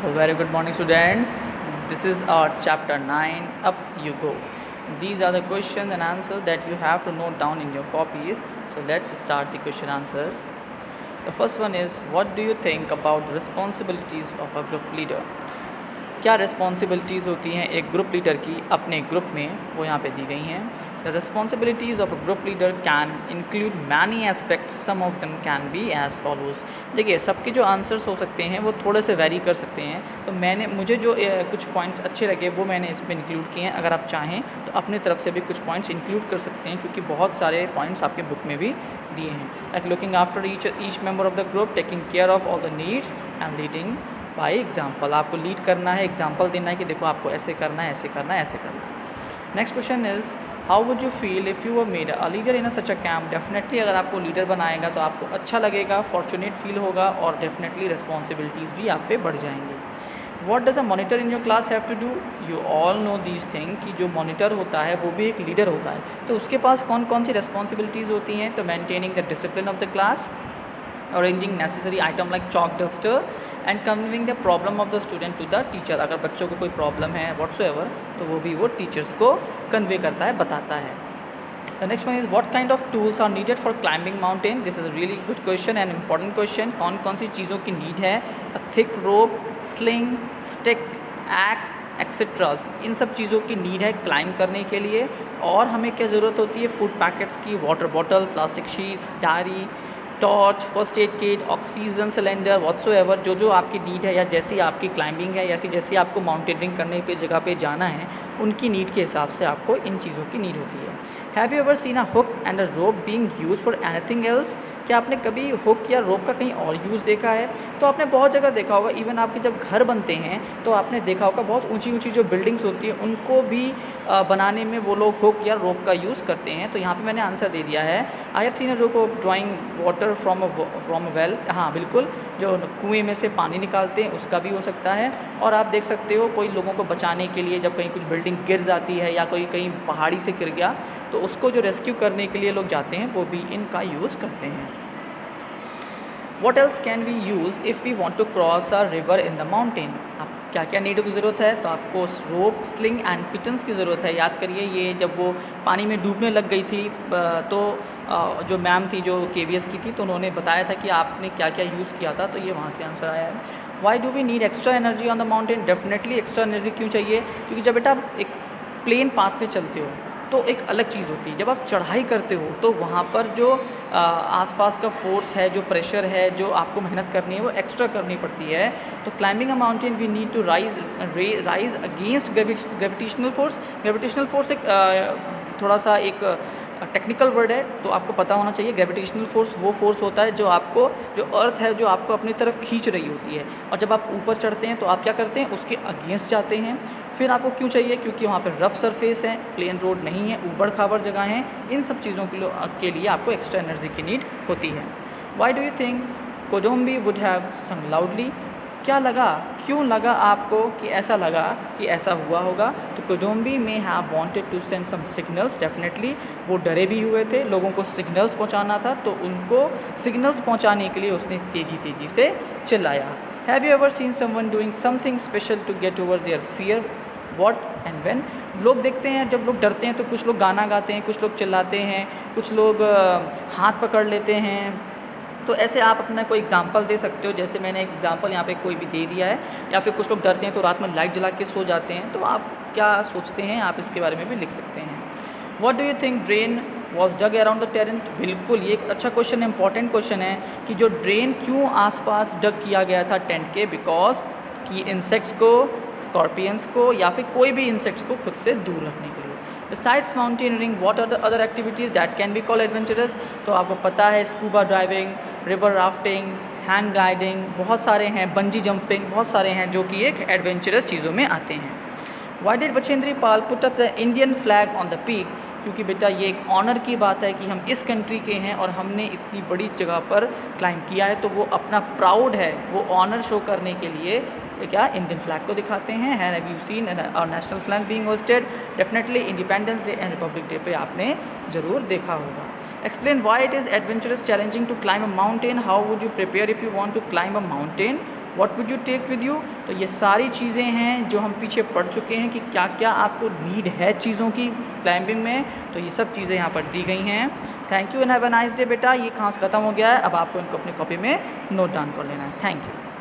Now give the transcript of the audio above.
Very good morning, students. This is our chapter 9. Up you go. These are the questions and answers that you have to note down in your copies. So let's start the question answers. The first one is, what do you think about the responsibilities of a group leader? क्या responsibilities होती हैं एक group leader की अपने group में, वो यहाँ पे दी गई हैं. The responsibilities of a group leader can include many aspects, some of them can be as follows. देखिए, सबके जो आंसर्स हो सकते हैं वो थोड़े से वेरी कर सकते हैं, तो मुझे जो कुछ पॉइंट्स अच्छे लगे वो मैंने इसमें इंक्लूड किए हैं. अगर आप चाहें तो अपनी तरफ से भी कुछ पॉइंट्स इंक्लूड कर सकते हैं, क्योंकि बहुत सारे पॉइंट्स आपके बुक में भी दिए हैं. Like looking after each member of the group, taking care of all the needs and leading by example. आपको लीड करना है, एग्जाम्पल देना है कि देखो आपको ऐसे करना है, ऐसे करना है, ऐसे करना है. Next question is, how would you feel if you were made a leader in a such a camp. Definitely अगर आपको लीडर बनाएगा तो आपको अच्छा लगेगा, फॉर्चुनेट फील होगा और डेफिनेटली रिस्पॉन्सिबिलिटीज़ भी आप पे बढ़ जाएंगी. What does a monitor in your class have to do. You all know these thing कि जो मॉनिटर होता है वो भी एक लीडर होता है, तो उसके पास कौन कौन सी रिस्पॉन्सिबिलिटीज़ होती हैं. तो maintaining the discipline of the class, arranging necessary item like chalk, duster and conveying the problem of the student to the teacher. अगर बच्चों को कोई प्रॉब्लम है whatsoever तो वो भी वो टीचर्स को कन्वे करता है, बताता है. The next one is, what kind of tools are needed for climbing mountain. This is a really good question and important question. कौन कौन सी चीज़ों की नीड है. A thick rope, sling, stick, axe, etcetera. इन सब चीज़ों की नीड है क्लाइंब करने के लिए. और हमें क्या ज़रूरत होती है, फूड पैकेट्स की, water bottle, plastic sheets, diary, torch, first aid kit, oxygen cylinder, whatsoever जो आपकी नीड है, या जैसी आपकी क्लाइंबिंग है या फिर जैसी आपको माउंटेनियरिंग करने पे जगह पे जाना है, उनकी नीड के हिसाब से आपको इन चीज़ों की नीड होती है. Have you ever seen a hook and a rope being used for anything else. क्या आपने कभी हुक या रोप का कहीं और यूज़ देखा है. तो आपने बहुत जगह देखा होगा, इवन आपके जब घर बनते हैं तो आपने देखा होगा बहुत ऊंची ऊंची जो बिल्डिंग्स होती है उनको भी बनाने में वो लोग हुक या रोप का यूज़ करते हैं. तो यहाँ पे मैंने आंसर दे दिया है. I have seen a rope of drawing water from a well. हाँ बिल्कुल, जो कुएँ में से पानी निकालते हैं उसका भी हो सकता है. और आप देख सकते हो कोई लोगों को बचाने के लिए जब कहीं कुछ बिल्डिंग गिर जाती है या कोई कहीं पहाड़ी से गिर गया तो उसको जो रेस्क्यू करने के लिए लोग जाते हैं वो भी इनका यूज़ करते हैं. What else can we use if we want to cross a river in the mountain. आप क्या क्या नीड की ज़रूरत है. तो आपको रोप, स्लिंग एंड पिटन्स की ज़रूरत है. याद करिए, ये जब वो पानी में डूबने लग गई थी तो जो मैम थी जो KVS की थी, तो उन्होंने बताया था कि आपने क्या क्या यूज़ किया था, तो ये वहाँ से आंसर आया है. Why do we need extra energy on the mountain. Definitely extra energy क्यों चाहिए, क्योंकि जब बेटा आप एक प्लेन पाथ पे चलते हो तो एक अलग चीज़ होती है. जब आप चढ़ाई करते हो तो वहाँ पर जो आसपास का फोर्स है, जो प्रेशर है, जो आपको मेहनत करनी है वो एक्स्ट्रा करनी पड़ती है. तो climbing a mountain we need to rise against gravitational force. Gravitational force एक थोड़ा सा एक टेक्निकल वर्ड है, तो आपको पता होना चाहिए. ग्रेविटेशनल फोर्स वो फोर्स होता है जो अर्थ है जो आपको अपनी तरफ खींच रही होती है, और जब आप ऊपर चढ़ते हैं तो आप क्या करते हैं, उसके अगेंस्ट जाते हैं. फिर आपको क्यों चाहिए, क्योंकि वहाँ पर रफ सरफेस है, प्लेन रोड नहीं है, ऊबड़ खाबड़ जगह है. इन सब चीज़ों के लिए आपको एक्स्ट्रा एनर्जी की नीड होती है. वाई डू यू थिंक कोडोम्बी वुड हैव संग लाउडली. क्या लगा, क्यों लगा आपको कि ऐसा लगा कि ऐसा हुआ होगा. तो कोडोम्बी में have wanted to send some signals. Definitely वो डरे भी हुए थे, लोगों को सिग्नल्स पहुंचाना था, तो उनको सिग्नल्स पहुंचाने के लिए उसने तेज़ी से चिल्लाया. Have you ever seen someone doing something special to get over their fear. What and when. लोग देखते हैं जब लोग डरते हैं तो कुछ लोग गाना गाते हैं, कुछ लोग चिल्लाते हैं, कुछ लोग हाथ पकड़ लेते हैं. तो ऐसे आप अपना कोई एग्जांपल दे सकते हो. जैसे मैंने एक एग्जांपल यहाँ पे कोई भी दे दिया है. या फिर कुछ लोग डरते हैं तो रात में लाइट जला के सो जाते हैं. तो आप क्या सोचते हैं, आप इसके बारे में भी लिख सकते हैं. What do you think drain was dug around the tent. बिल्कुल, ये एक अच्छा क्वेश्चन है, इंपॉर्टेंट क्वेश्चन है कि जो ड्रेन क्यों आसपास डग किया गया था टेंट के. बिकॉज कि इंसेक्ट्स को, स्कॉर्पियंस को या फिर कोई भी इंसेक्ट्स को खुद से दूर रखने के लिए. Besides mountaineering, what are the other activities that can be called adventurous. तो आपको पता है scuba driving, river rafting, hang gliding, बहुत सारे हैं, बंजी जंपिंग, बहुत सारे हैं जो कि एक एडवेंचरस चीज़ों में आते हैं. Why did Bachendri Pal put up the Indian flag on the peak. क्योंकि बेटा ये एक ऑनर की बात है कि हम इस कंट्री के हैं और हमने इतनी बड़ी जगह पर क्लाइंब किया है, तो वो अपना प्राउड है, वो ऑनर शो करने के लिए क्या इंडियन फ्लैग को दिखाते हैं. Have you seen our national flag being hosted. Definitely independence day and republic day पे आपने ज़रूर देखा होगा. Explain why it is adventurous challenging to climb a mountain. How would you prepare if you want to climb a mountain. What would you take with you. तो ये सारी चीज़ें हैं जो हम पीछे पढ़ चुके हैं कि क्या क्या आपको नीड है चीज़ों की क्लाइंबिंग में, तो ये सब चीज़ें यहाँ पर दी गई हैं। Thank you and have a nice day बेटा। ये कहाँ से ख़त्म हो गया है, अब आपको इनको अपनी कॉपी में नोट डाउन कर लेना है। Thank you.